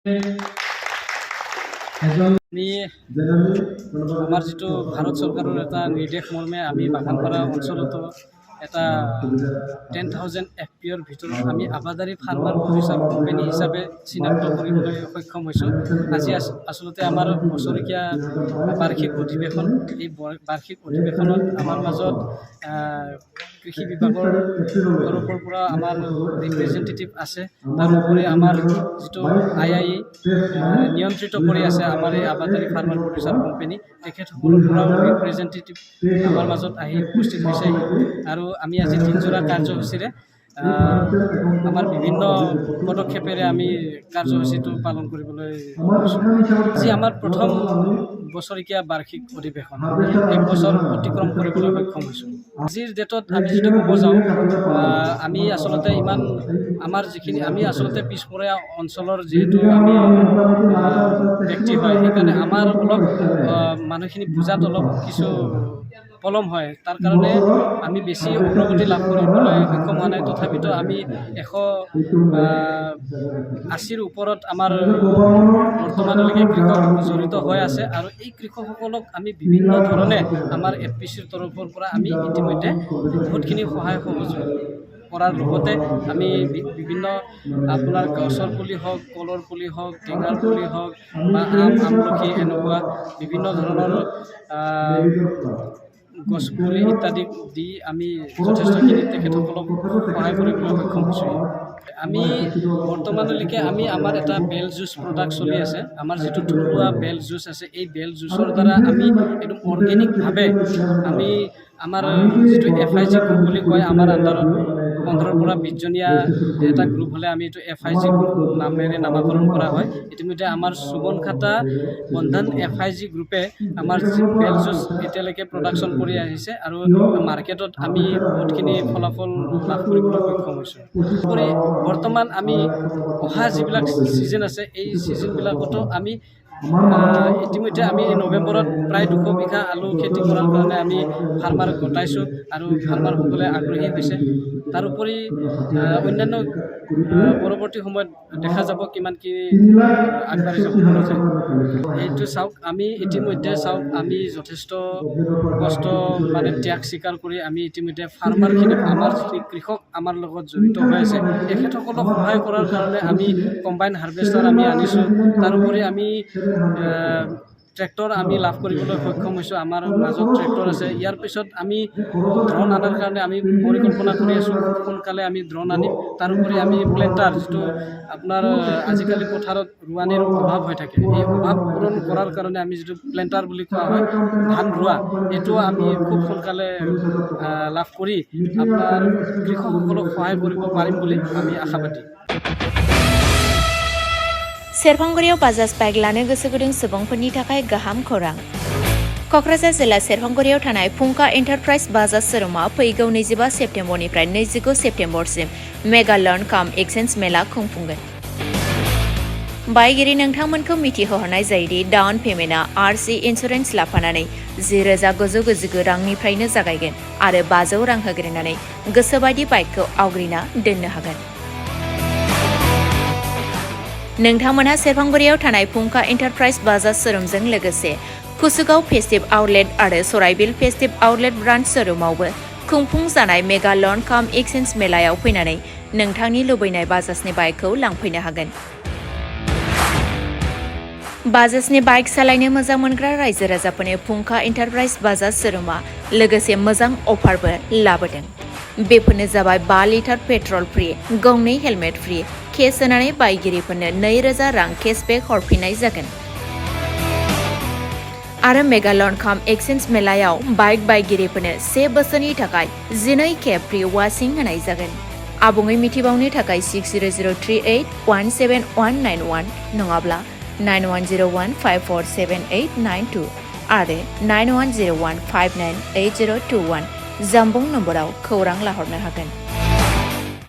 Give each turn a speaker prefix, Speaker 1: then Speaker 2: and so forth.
Speaker 1: আমি আমাৰ যিটো ভাৰত চৰকাৰৰ এটা নিৰ্দেশ মৰ্মে আমি বাগানপাৰা অঞ্চলতো এটা 10,000 FPOৰ ভিতৰত আমি আবাদাৰী ফাৰ্মাৰ প্ৰডিউচাৰ কোম্পানী হিচাপে চিনাক্ত কৰিবলৈ সক্ষম হৈছোঁ। আজি আচলতে আমাৰ বছৰেকীয়া বাৰ্ষিক অধিৱেশন। এই বাৰ্ষিক অধিৱেশনত আমাৰ মাজত কৃষি বিভাগৰ তৰফৰ পৰা আমাৰ ৰিপ্ৰেজেণ্টেটিভ আছে। তাৰোপৰি আমাৰ যিটো IIE নিয়ন্ত্ৰিত কৰি আছে আমাৰ এই আবাদাৰী ফাৰ্মাৰ প্ৰডিউচাৰ কোম্পানী, তেখেতসকলৰ পৰাও ৰিপ্ৰেজেণ্টেটিভ আমাৰ মাজত আহি উপস্থিত হৈছে। আৰু আমি আজি দিনজোৰা কাৰ্যসূচীৰে আমাৰ বিভিন্ন পদক্ষেপেৰে আমি কাৰ্যসূচীটো পালন কৰিবলৈ গৈছোঁ। আজি আমাৰ প্ৰথম বছৰেকীয়া বাৰ্ষিক অধিৱেশন, 1 বছৰ অতিক্ৰম কৰিবলৈ সক্ষম হৈছোঁ। আজিৰ ডেটত আমি যদি ক'ব যাওঁ, আমি আচলতে ইমান আমাৰ যিখিনি আমি আচলতে পিছপৰীয়া অঞ্চলৰ যিহেতু আমি ব্যক্তি হয়, সেইকাৰণে আমাৰ অলপ মানুহখিনি বুজাত অলপ কিছু পলম হয়। তাৰ কাৰণে আমি বেছি অগ্ৰগতি লাভ কৰিবলৈ সক্ষম হোৱা নাই। তথাপিতো আমি 180ৰ ওপৰত আমাৰ বৰ্তমানলৈকে কৃষক জড়িত হৈ আছে। আৰু এই কৃষকসকলক আমি বিভিন্ন ধৰণে আমাৰ FPCৰ তৰফৰ পৰা আমি ইতিমধ্যে বহুতখিনি সহায় সহযোগ কৰাৰ লগতে আমি বিভিন্ন আপোনাৰ গছৰ পুলি হওক, কলৰ পুলি হওক, টেঙাৰ পুলি হওক বা আমলখি এনেকুৱা বিভিন্ন ধৰণৰ গছ পুলি ইত্যাদি দি আমি যথেষ্টখিনি তেখেতসকলক সহায় কৰিবলৈ সক্ষম হৈছোঁ। আমি বৰ্তমানলৈকে আমাৰ এটা বেল জুচ প্ৰডাক্ট চলি আছে। আমাৰ যিটো থলুৱা বেল জুচ আছে, এই বেল জুচৰ দ্বাৰা আমি একদম অৰ্গেনিকভাৱে আমি আমাৰ যিটো FIG গ্ৰুপ বুলি কয়, আমাৰ আণ্ডাৰত 15ৰ পৰা 20জনীয়া এটা গ্ৰুপ হ'লে আমি এইটো FIG গ্ৰুপ নামেৰে নামাকৰণ কৰা হয়। ইতিমধ্যে আমাৰ সুবনখাটা বন্ধন FIG গ্ৰুপে আমাৰ বেল জুচ এতিয়ালৈকে প্ৰডাকশ্যন কৰি আহিছে আৰু মাৰ্কেটত আমি বহুতখিনি ফলাফল লাভ কৰিবলৈ সক্ষম হৈছোঁ। বৰ্তমান আমি অহা যিবিলাক ছিজন আছে, এই ছিজনবিলাকতো আমি ইতিমধ্যে আমি নৱেম্বৰত প্ৰায় 200 বিঘা আলু খেতি কৰাৰ কাৰণে আমি ফাৰ্মাৰক গতাইছোঁ আৰু ফাৰ্মাৰসকলে আগ্ৰহী হৈছে। তাৰোপৰি অন্যান্য পৰৱৰ্তী সময়ত দেখা যাব কিমান কি আগবাঢ়ি যাব পৰা যায়। এইটো চাওক, আমি ইতিমধ্যে আমি যথেষ্ট কষ্ট ত্যাগ স্বীকাৰ কৰি আমি ইতিমধ্যে ফাৰ্মাৰখিনি, আমাৰ যিখিনি কৃষক আমাৰ লগত জড়িত হৈ আছে, তেখেতসকলক সহায় কৰাৰ কাৰণে আমি কম্বাইন হাৰ্ভেষ্টাৰ আমি আনিছোঁ। তাৰোপৰি আমি ট্ৰেক্টৰ আমি লাভ কৰিবলৈ সক্ষম হৈছোঁ। আমাৰ মাজত ট্ৰেক্টৰ আছে। ইয়াৰ পিছত আমি ড্ৰোন আনাৰ কাৰণে আমি পৰিকল্পনা কৰি আছোঁ। খুব সোনকালে আমি ড্ৰোন আনিম। তাৰোপৰি আমি প্লেণ্টাৰ, যিটো আপোনাৰ আজিকালি পথাৰত ৰোৱানিৰ অভাৱ হৈ থাকে, এই অভাৱ পূৰণ কৰাৰ কাৰণে আমি যিটো প্লেণ্টাৰ বুলি কোৱা হয়, ধান ৰোৱা, এইটো আমি খুব সোনকালে লাভ কৰি আপোনাৰ কৃষকসকলক সহায় কৰিব পাৰিম বুলি আমি আশাবাদী।
Speaker 2: सेरफांगुरियाव बाजाज बाइक लानो गोसो गुदुं सुबुंफोरनि थाखाय गाहाम खौरां। क'क्राझार जिल्ला सेरफांगुरियाव थानाय फुंखा एन्टारप्राइज बाजाज शोरुमा फैगौ 25 सेप्तेम्बरनिफ्राय 29 सेप्तेम्बरसिम मेगा लर्न काम एक्सचेन्ज मेला खुंफुंगोन। बायगिरि नोंथांमोनखौ मिथिहोहरनाय जायोदि डाउन पेमेन्टआ RC इन्सुरेन्स लाफानानै 10,999 रांनिफ्रायनो जागायगोन आरो 500 रां होग्रोनानै गोसोबायदि बाइकखौ आवग्रिना दोननो हागोन। नोंथांमोनहा सेरफांगुरियाव थानाय फुंखा एन्टारप्राइज बाजाज शोरुमजों लोगोसे कुसुगाव फेस्टिभ आउटलेट आरो सराइबिल फेस्टिभ आउटलेट ब्रान्च शोरुमावबो खुंफुंजानाय मेगा लर्न काम एक्सचेन्ज मेलायाव फैनानै नोंथांनि लुबैनाय बाजाजनि बाइकखौ लांफैनो हागोन। बाजाजनि बाइक सालायनो मोजां मोनग्रा रायजो राजाफोरनो फुंखा एन्टारप्राइज बाजाज शोरुमा लोगोसे मोजां अफारबो लाबोदों। बेफोरनो जाबाय 5 लिटार पेट्रल फ्रि, गंनै हेलमेट फ्रि, केस होनानै बायगिरिफोरनो 2,000 रां केसबेक हरफिननाय जागोन। आरो मेगा लर्न काम एक्सचेन्ज मेलायाव बाइक बायगिरिफोरनो 1 बोसोरनि थाखाय 12 खेब फ्रि वाशिं होनाय जागोन। आबुङै मिथिबावनो थाखाय 6003817191 नङाब्ला 9101547892 आरो 9101598021 जामबुं नम्बराव खौरां लाहरनो हागोन।